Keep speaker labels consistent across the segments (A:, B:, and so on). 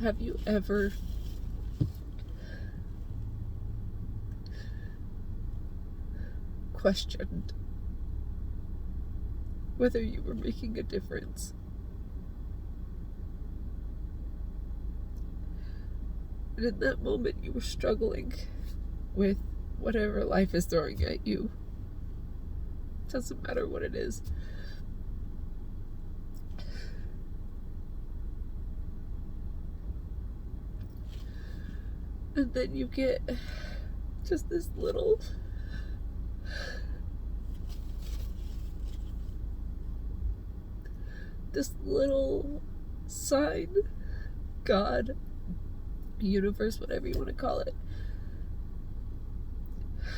A: Have you ever questioned whether you were making a difference? And in that moment, you were struggling with whatever life is throwing at you. It doesn't matter what it is. And then you get just this little sign, God, universe, whatever you want to call it,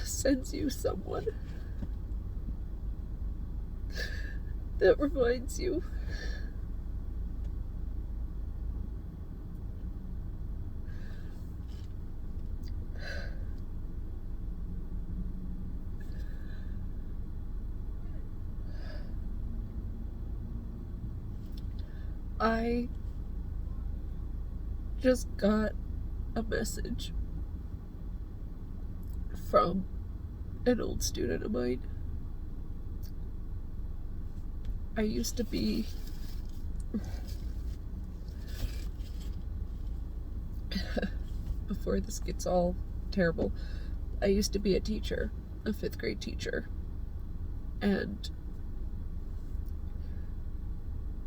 A: sends you someone that reminds you I just got a message from an old student of mine. I used to be before this gets all terrible, I used to be a teacher, a 5th grade teacher, and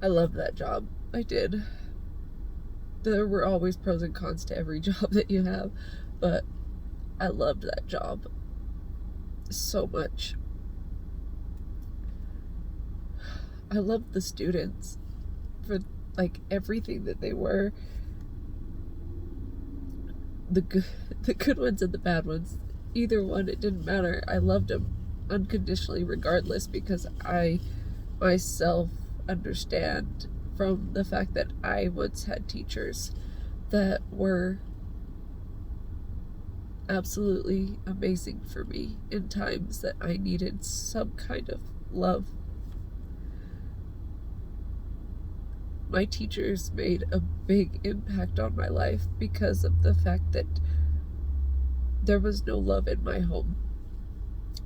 A: I loved that job. I did. There were always pros and cons to every job that you have, but I loved that job so much. I loved the students for like everything that they were. The good ones and the bad ones. Either one, it didn't matter. I loved them unconditionally regardless, because I myself understand from the fact that I once had teachers that were absolutely amazing for me in times that I needed some kind of love. My teachers made a big impact on my life because of the fact that there was no love in my home.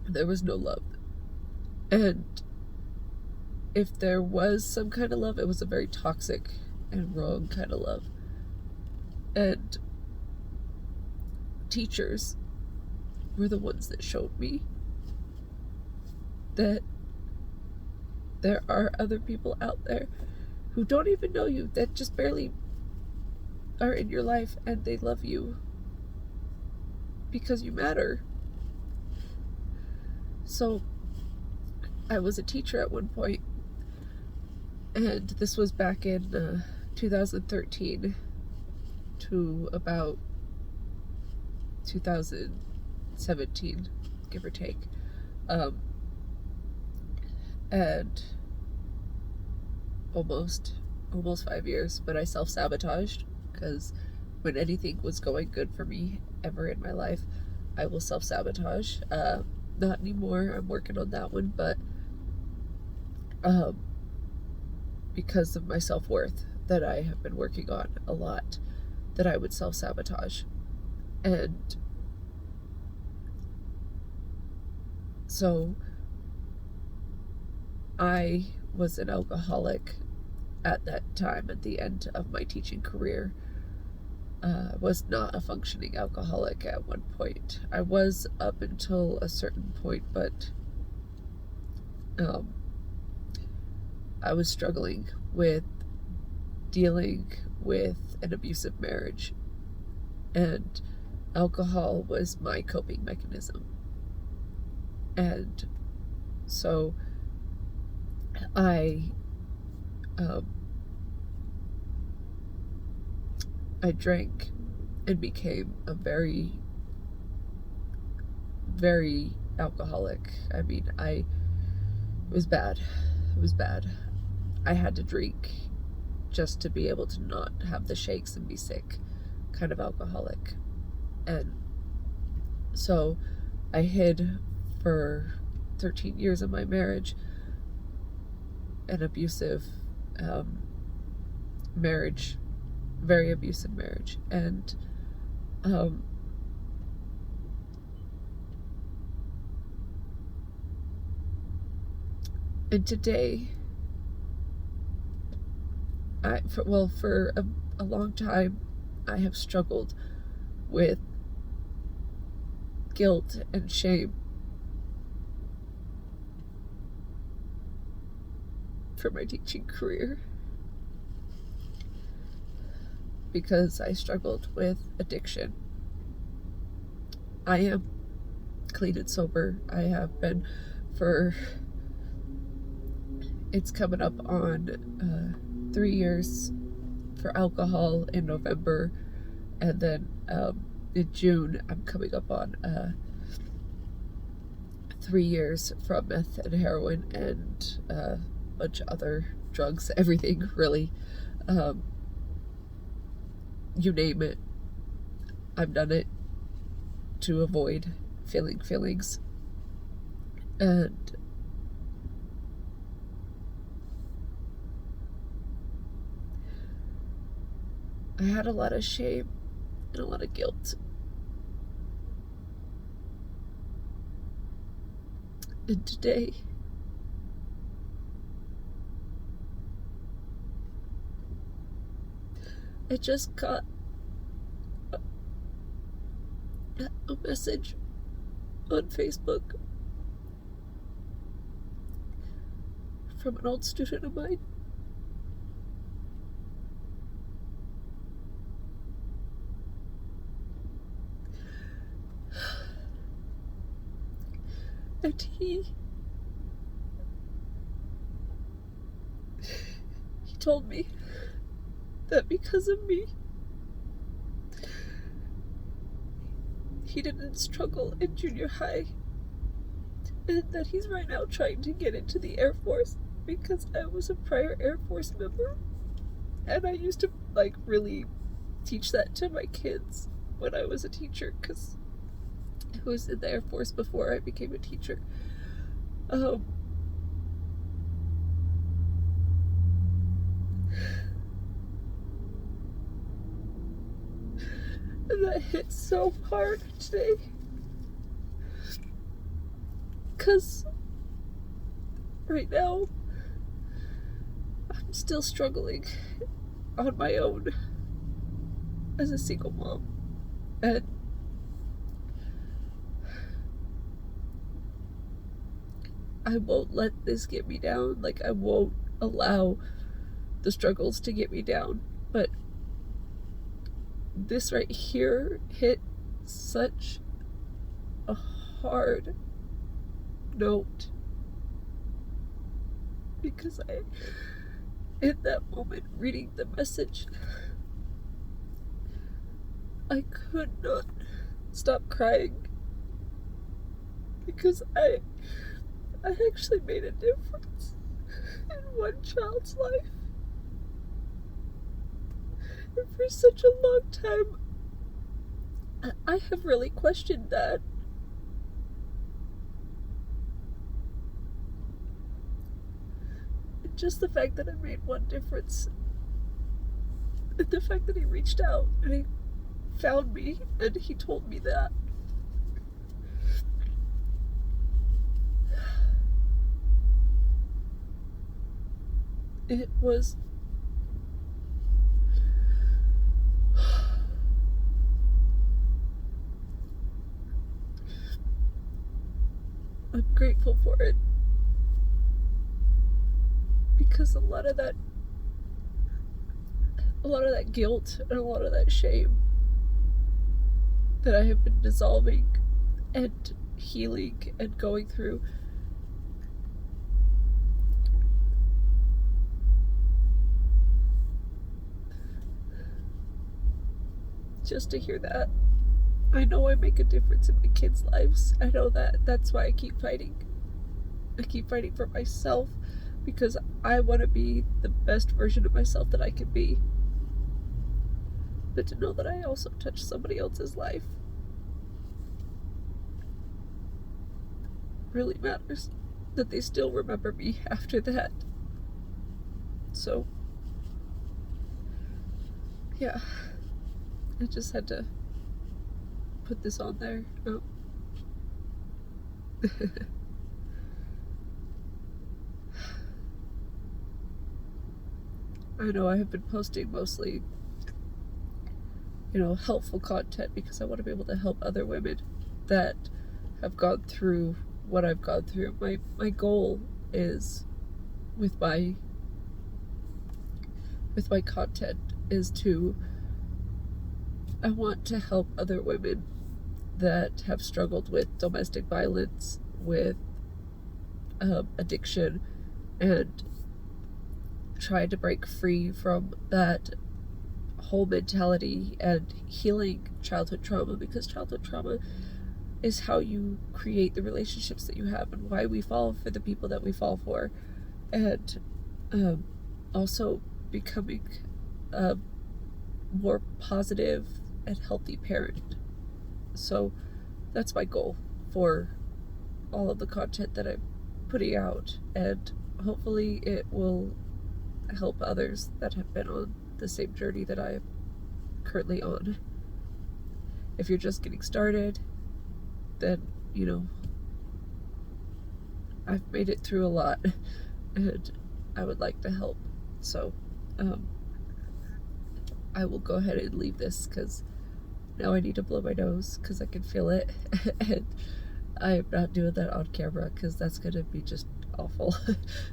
A: There was no love. And if there was some kind of love, it was a very toxic and wrong kind of love. And teachers were the ones that showed me that there are other people out there who don't even know you, that just barely are in your life, and they love you because you matter. So I was a teacher at one point, and this was back in 2013 to about 2017, give or take. And almost 5 years, but I self-sabotaged, because when anything was going good for me ever in my life, I will self-sabotage. Not anymore, I'm working on that one, but because of my self-worth that I have been working on a lot, that I would self-sabotage. And so I was an alcoholic at that time, at the end of my teaching career. Was not a functioning alcoholic at one point. I was up until a certain point, but I was struggling with dealing with an abusive marriage, and alcohol was my coping mechanism. And so I drank and became a very, very alcoholic. I mean, it was bad. It was bad. I had to drink just to be able to not have the shakes and be sick, kind of alcoholic. And so I hid for 13 years of my marriage, an abusive marriage very abusive marriage. And today, for a long time, I have struggled with guilt and shame for my teaching career, because I struggled with addiction. I am clean and sober. I have been it's coming up on 3 years for alcohol in November, and then in June I'm coming up on 3 years from meth and heroin and a bunch of other drugs, everything really. You name it, I've done it to avoid feeling feelings. And I had a lot of shame and a lot of guilt. And today, I just got a message on Facebook from an old student of mine. And he told me that because of me, he didn't struggle in junior high, and that he's right now trying to get into the Air Force because I was a prior Air Force member. And I used to really teach that to my kids when I was a teacher, because I was in the Air Force before I became a teacher. And that hit so hard today, because right now I'm still struggling on my own as a single mom, and I won't let this get me down. I won't allow the struggles to get me down. But this right here hit such a hard note, because in that moment, reading the message, I could not stop crying, because I actually made a difference in one child's life. And for such a long time, I have really questioned that. And just the fact that I made one difference, and the fact that he reached out and he found me and he told me that. It was I'm grateful for it, because a lot of that guilt and a lot of that shame that I have been dissolving and healing and going through, just to hear that, I know I make a difference in my kids' lives. I know that. That's why I keep fighting. I keep fighting for myself, because I want to be the best version of myself that I can be. But to know that I also touch somebody else's life really matters. That they still remember me after that. So, yeah, I just had to put this on there. Oh. I know I have been posting mostly, helpful content because I want to be able to help other women that have gone through what I've gone through. My goal is with my content is I want to help other women that have struggled with domestic violence, with addiction, and try to break free from that whole mentality and healing childhood trauma, because childhood trauma is how you create the relationships that you have and why we fall for the people that we fall for, and also becoming a more positive and healthy parent. So that's my goal for all of the content that I'm putting out, and hopefully it will help others that have been on the same journey that I'm currently on. If you're just getting started, then, I've made it through a lot and I would like to help. So, I will go ahead and leave this because now I need to blow my nose because I can feel it. And I am not doing that on camera because that's going to be just awful.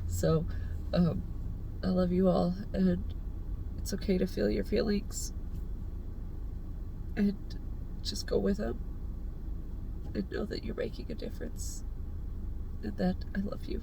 A: So, I love you all, and it's okay to feel your feelings and just go with them and know that you're making a difference and that I love you.